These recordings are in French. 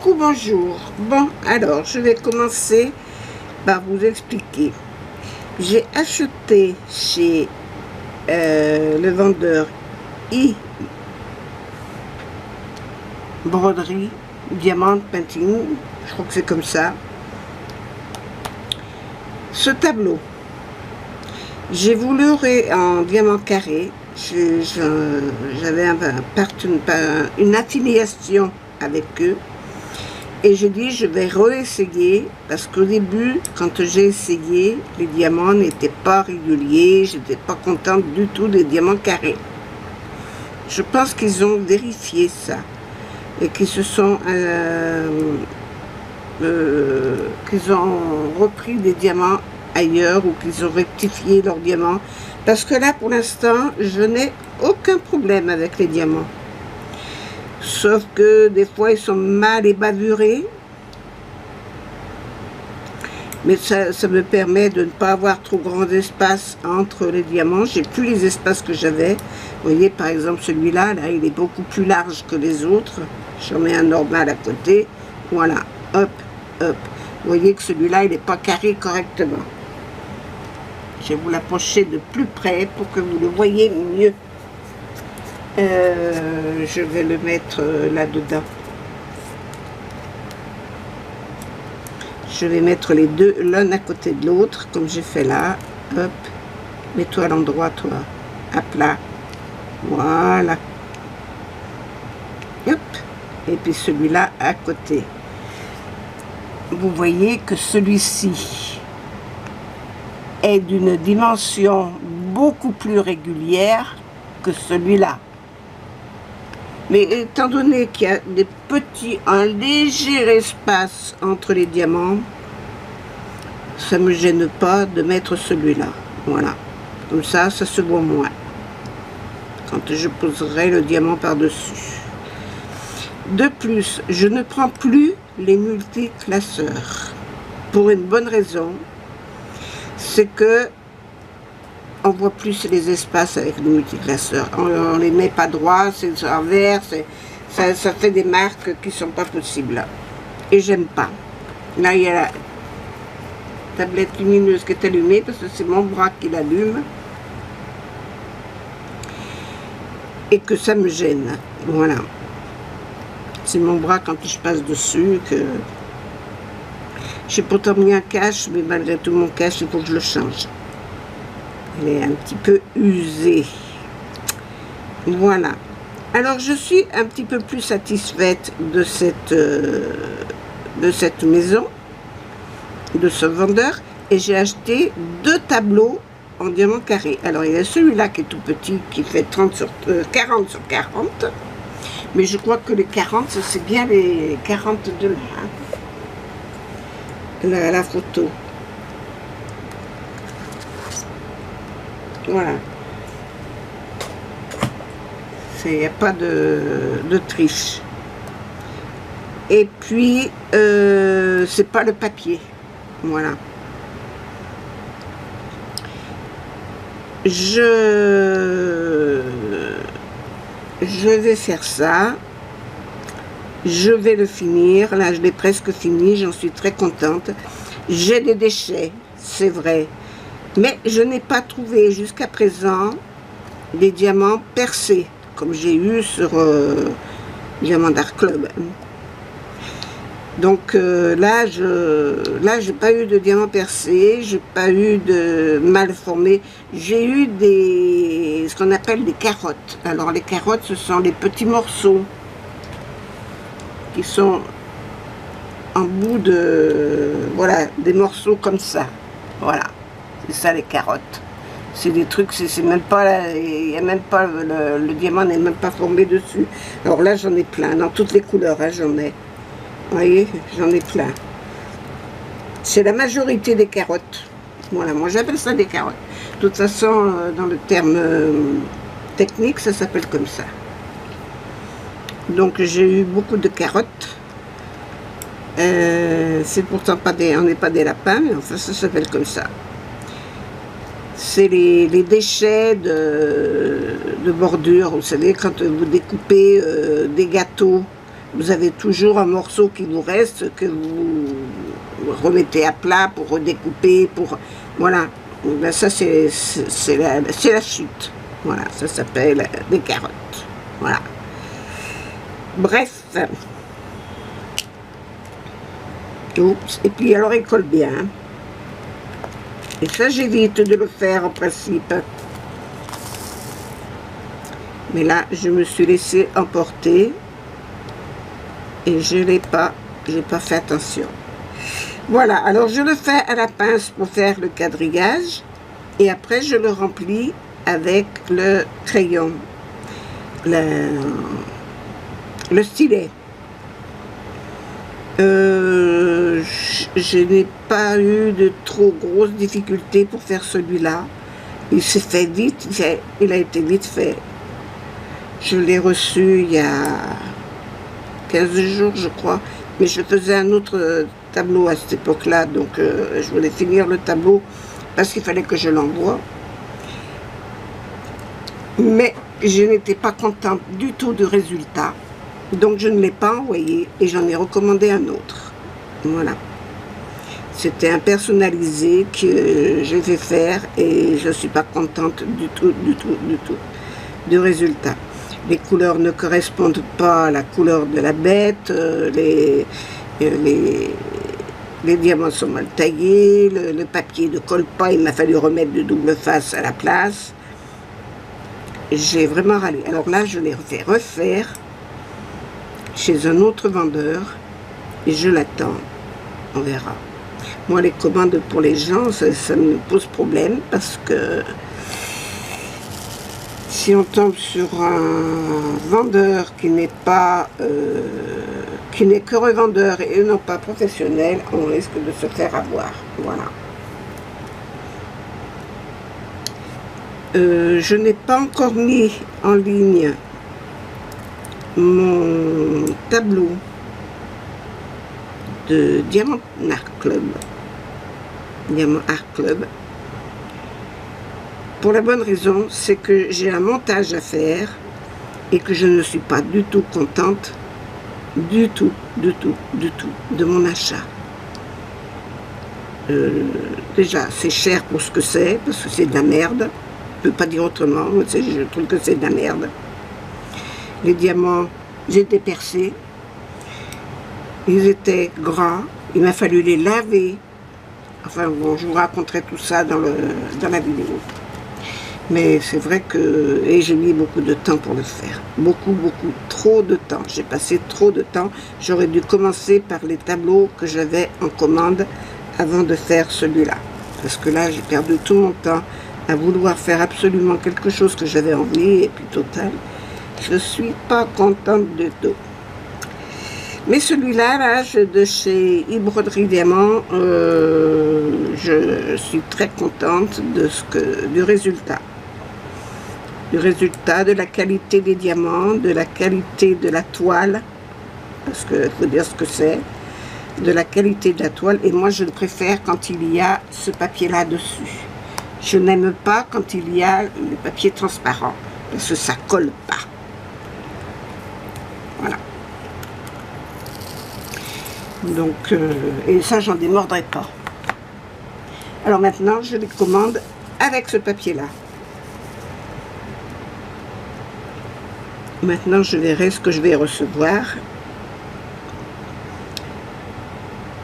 Coucou, bonjour. Bon, alors, je vais commencer par vous expliquer. J'ai acheté chez le vendeur broderie, diamant painting, je crois que c'est comme ça, ce tableau. J'ai voulu en diamant carré. J'avais une affiliation avec eux. Et j'ai dit, je vais réessayer, parce qu'au début, quand j'ai essayé, les diamants n'étaient pas réguliers, je n'étais pas contente du tout des diamants carrés. Je pense qu'ils ont vérifié ça, et qu'ils se sont, qu'ils ont repris des diamants ailleurs, ou qu'ils ont rectifié leurs diamants, parce que là, pour l'instant, je n'ai aucun problème avec les diamants. Sauf que des fois ils sont mal ébavurés, mais ça me permet de ne pas avoir trop grand espace entre les diamants. J'ai plus les espaces que j'avais. Vous voyez, par exemple, celui-là, là, il est beaucoup plus large que les autres. J'en mets un normal à côté. Voilà, hop, hop. Vous voyez que celui-là, il n'est pas carré correctement. Je vais vous l'approcher de plus près pour que vous le voyez mieux. Je vais le mettre là-dedans. Je vais mettre les deux l'un à côté de l'autre, comme j'ai fait là. Hop, mets-toi à l'endroit, toi, à plat. Voilà. Hop, et puis celui-là à côté. Vous voyez que celui-ci est d'une dimension beaucoup plus régulière que celui-là. Mais étant donné qu'il y a un léger espace entre les diamants, ça ne me gêne pas de mettre celui-là. Voilà. Comme ça, ça se voit moins. Quand je poserai le diamant par-dessus. De plus, je ne prends plus les multiclasseurs. Pour une bonne raison. C'est que on voit plus les espaces avec les multiclasseurs. On les met pas droit, c'est envers, ça fait des marques qui sont pas possibles. Et j'aime pas. Là, il y a la tablette lumineuse qui est allumée parce que c'est mon bras qui l'allume. Et que ça me gêne. Voilà. C'est mon bras quand je passe dessus que... J'ai pourtant mis un cache, mais malgré tout mon cache, il faut que je le change. Elle est un petit peu usée. Voilà. Alors, je suis un petit peu plus satisfaite de cette maison, de ce vendeur. Et j'ai acheté 2 tableaux en diamant carré. Alors, il y a celui-là qui est tout petit, qui fait 40 sur 40. Mais je crois que les 40, c'est bien les 40 de là. Hein. La photo. Voilà. Il n'y a pas de triche. Et puis, c'est pas le papier. Voilà. Je vais faire ça. Je vais le finir. Là, je l'ai presque fini. J'en suis très contente. J'ai des déchets, c'est vrai. Mais je n'ai pas trouvé jusqu'à présent des diamants percés, comme j'ai eu sur Diamant d'Art Club. Donc là, j'ai pas eu de diamants percés, j'ai pas eu de mal formés. J'ai eu ce qu'on appelle des carottes. Alors les carottes, ce sont les petits morceaux qui sont en bout de... Voilà, des morceaux comme ça. Voilà. C'est ça les carottes. C'est des trucs, c'est même pas, il y a même pas, le diamant n'est même pas formé dessus. Alors là, j'en ai plein, dans toutes les couleurs, hein, j'en ai. Vous voyez, j'en ai plein. C'est la majorité des carottes. Voilà, moi j'appelle ça des carottes. De toute façon, dans le terme technique, ça s'appelle comme ça. Donc j'ai eu beaucoup de carottes. C'est pourtant pas on n'est pas des lapins, mais enfin ça s'appelle comme ça. C'est les déchets de bordure, vous savez, quand vous découpez des gâteaux vous avez toujours un morceau qui vous reste, que vous remettez à plat pour redécouper, pour... Voilà. Ben ça, c'est la chute. Voilà, ça s'appelle des carottes. Voilà. Bref. Oups. Et puis, alors, il colle bien. Et ça, j'évite de le faire, en principe. Mais là, je me suis laissé emporter. Et je n'ai pas fait attention. Voilà, alors je le fais à la pince pour faire le quadrillage. Et après, je le remplis avec le crayon. Le stylet. Je n'ai pas eu de trop grosses difficultés pour faire celui-là. Il s'est fait vite, il a été vite fait. Je l'ai reçu il y a 15 jours, je crois. Mais je faisais un autre tableau à cette époque-là, donc je voulais finir le tableau parce qu'il fallait que je l'envoie. Mais je n'étais pas contente du tout du résultat. Donc je ne l'ai pas envoyé et j'en ai recommandé un autre. Voilà. C'était un personnalisé que j'ai fait faire et je ne suis pas contente du tout du résultat. Les couleurs ne correspondent pas à la couleur de la bête, les diamants sont mal taillés, le papier ne colle pas, il m'a fallu remettre de double face à la place. J'ai vraiment râlé. Alors là, je l'ai fait refaire chez un autre vendeur et je l'attends. On verra. Moi, les commandes pour les gens, ça me pose problème parce que si on tombe sur un vendeur qui n'est pas qui n'est que revendeur et non pas professionnel, on risque de se faire avoir. Voilà. Je n'ai pas encore mis en ligne mon tableau de Diamant Art Club. Diamant Art Club. Pour la bonne raison, c'est que j'ai un montage à faire et que je ne suis pas du tout contente du tout de mon achat. Déjà, c'est cher pour ce que c'est, parce que c'est de la merde. Je ne peux pas dire autrement, je trouve que c'est de la merde. Les diamants, ils étaient percés, ils étaient gras, il m'a fallu les laver. Enfin bon, je vous raconterai tout ça dans la vidéo. Mais c'est vrai que... Et j'ai mis beaucoup de temps pour le faire. Beaucoup, trop de temps. J'ai passé trop de temps. J'aurais dû commencer par les tableaux que j'avais en commande avant de faire celui-là. Parce que là, j'ai perdu tout mon temps à vouloir faire absolument quelque chose que j'avais envie. Et puis, total, je ne suis pas contente du tout. Mais celui-là, là, de chez e-Broderie Diamant, je suis très contente du résultat. Du résultat, de la qualité des diamants, de la qualité de la toile, parce qu'il faut dire ce que c'est, de la qualité de la toile. Et moi, je le préfère quand il y a ce papier-là dessus. Je n'aime pas quand il y a le papier transparent, parce que ça ne colle pas. Voilà. Donc, et ça, j'en démordrai pas. Alors maintenant, je les commande avec ce papier-là. Maintenant, je verrai ce que je vais recevoir.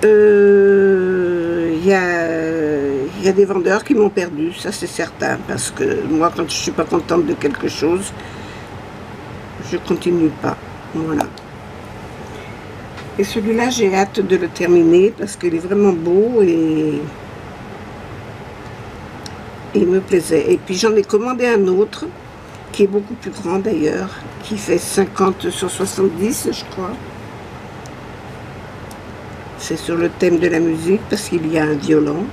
Il y a des vendeurs qui m'ont perdu, ça c'est certain, parce que moi, quand je suis pas contente de quelque chose, je continue pas. Voilà. Et celui-là, j'ai hâte de le terminer parce qu'il est vraiment beau et il me plaisait. Et puis j'en ai commandé un autre qui est beaucoup plus grand d'ailleurs, qui fait 50 sur 70, je crois. C'est sur le thème de la musique parce qu'il y a un violon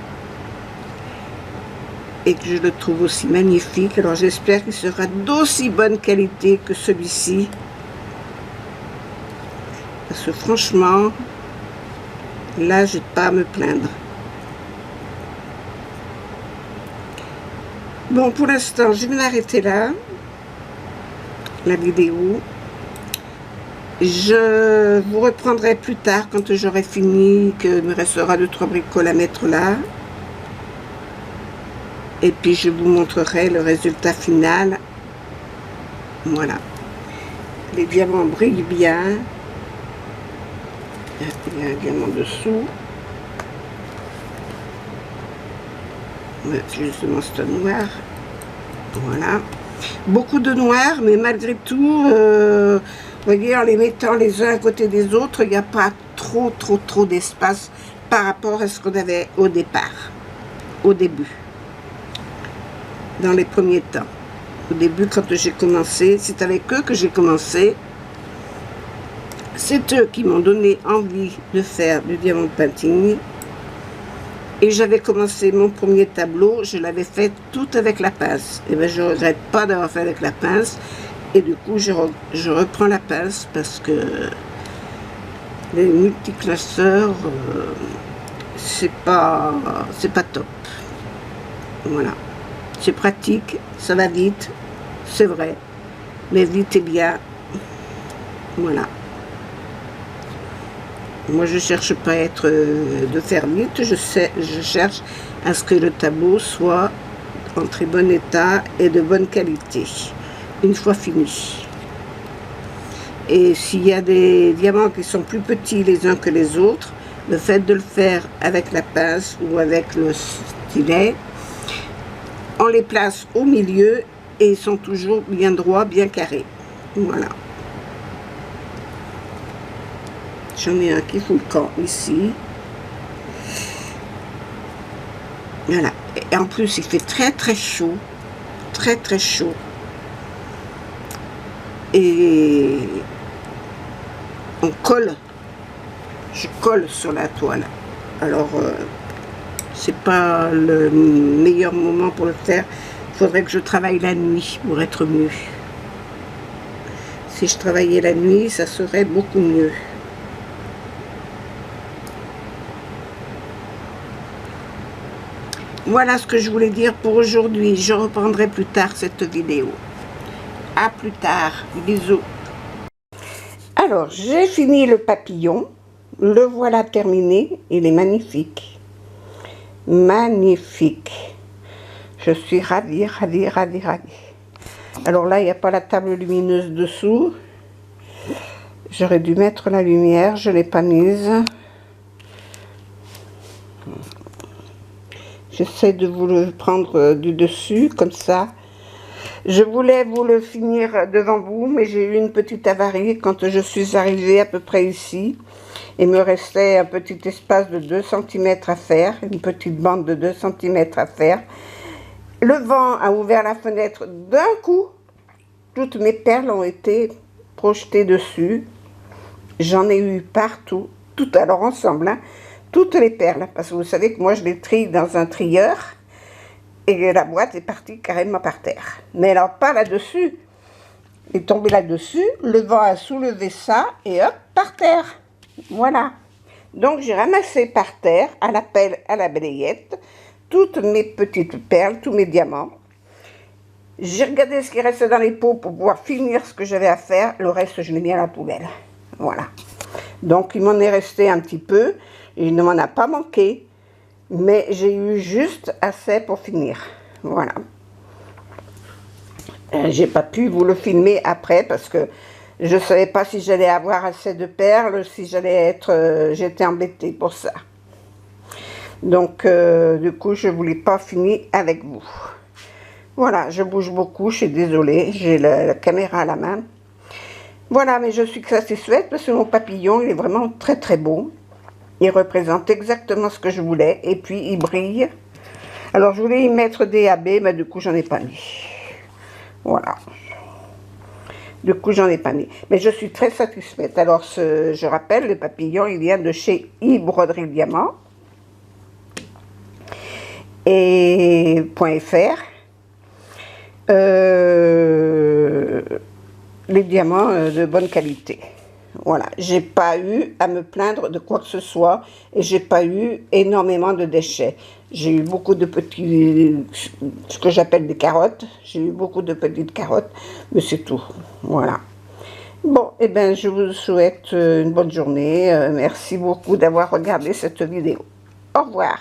et que je le trouve aussi magnifique. Alors j'espère qu'il sera d'aussi bonne qualité que celui-ci. Parce que franchement, là, je n'ai pas à me plaindre. Bon, pour l'instant, je vais m'arrêter là, la vidéo. Je vous reprendrai plus tard quand j'aurai fini, qu'il me restera 2-3 bricoles à mettre là. Et puis je vous montrerai le résultat final. Voilà. Les diamants brillent bien. Il y a un diamant dessous. Justement, c'est noir. Voilà. Beaucoup de noir, mais malgré tout, vous voyez, en les mettant les uns à côté des autres, il n'y a pas trop d'espace par rapport à ce qu'on avait au départ, au début, dans les premiers temps. Au début, quand j'ai commencé, c'est avec eux que j'ai commencé. C'est eux qui m'ont donné envie de faire du diamond painting. Et j'avais commencé mon premier tableau, je l'avais fait tout avec la pince. Et bien, je ne regrette pas d'avoir fait avec la pince. Et du coup, je reprends la pince parce que les multiclasseurs, c'est pas top. Voilà. C'est pratique, ça va vite, c'est vrai. Mais vite et bien. Voilà. Moi, je ne cherche pas de faire vite, je cherche à ce que le tableau soit en très bon état et de bonne qualité, une fois fini. Et s'il y a des diamants qui sont plus petits les uns que les autres, le fait de le faire avec la pince ou avec le stylet, on les place au milieu et ils sont toujours bien droits, bien carrés. Voilà. J'en ai un qui fout le camp ici. Voilà. Et en plus, il fait très chaud. Très chaud. Et on colle. Je colle sur la toile. Alors, c'est pas le meilleur moment pour le faire. Il faudrait que je travaille la nuit pour être mieux. Si je travaillais la nuit, ça serait beaucoup mieux. Voilà ce que je voulais dire pour aujourd'hui. Je reprendrai plus tard cette vidéo. À plus tard. Bisous. Alors, j'ai fini le papillon. Le voilà terminé. Il est magnifique. Magnifique. Je suis ravie. Alors là, il n'y a pas la table lumineuse dessous. J'aurais dû mettre la lumière. Je ne l'ai pas mise. J'essaie de vous le prendre du dessus, comme ça. Je voulais vous le finir devant vous, mais j'ai eu une petite avarie quand je suis arrivée à peu près ici. Il me restait un petit espace de 2 cm à faire, une petite bande de 2 cm à faire. Le vent a ouvert la fenêtre d'un coup. Toutes mes perles ont été projetées dessus. J'en ai eu partout, toutes alors ensemble, hein. Toutes les perles, parce que vous savez que moi je les trie dans un trieur et la boîte est partie carrément par terre. Mais alors pas là-dessus, elle est tombée là-dessus, le vent a soulevé ça et hop, par terre. Voilà. Donc j'ai ramassé par terre, à la pelle, à la balayette, toutes mes petites perles, tous mes diamants. J'ai regardé ce qui restait dans les pots pour pouvoir finir ce que j'avais à faire, le reste je l'ai mis à la poubelle. Voilà. Donc il m'en est resté un petit peu. Il ne m'en a pas manqué, mais j'ai eu juste assez pour finir. Voilà. J'ai pas pu vous le filmer après parce que je ne savais pas si j'allais avoir assez de perles, si j'allais être... j'étais embêtée pour ça. Donc, du coup, je ne voulais pas finir avec vous. Voilà, je bouge beaucoup, je suis désolée, j'ai la caméra à la main. Voilà, mais je suis satisfaite parce que mon papillon, il est vraiment très beau. Il représente exactement ce que je voulais. Et puis, il brille. Alors, je voulais y mettre des AB, mais du coup, j'en ai pas mis. Voilà. Du coup, j'en ai pas mis. Mais je suis très satisfaite. Alors, je rappelle, le papillon, il vient de chez Broderie Diamant. Et .fr. Les diamants de bonne qualité. Voilà, j'ai pas eu à me plaindre de quoi que ce soit et j'ai pas eu énormément de déchets. J'ai eu beaucoup de petits, ce que j'appelle des carottes. J'ai eu beaucoup de petites carottes, mais c'est tout. Voilà. Bon, eh bien, je vous souhaite une bonne journée. Merci beaucoup d'avoir regardé cette vidéo. Au revoir.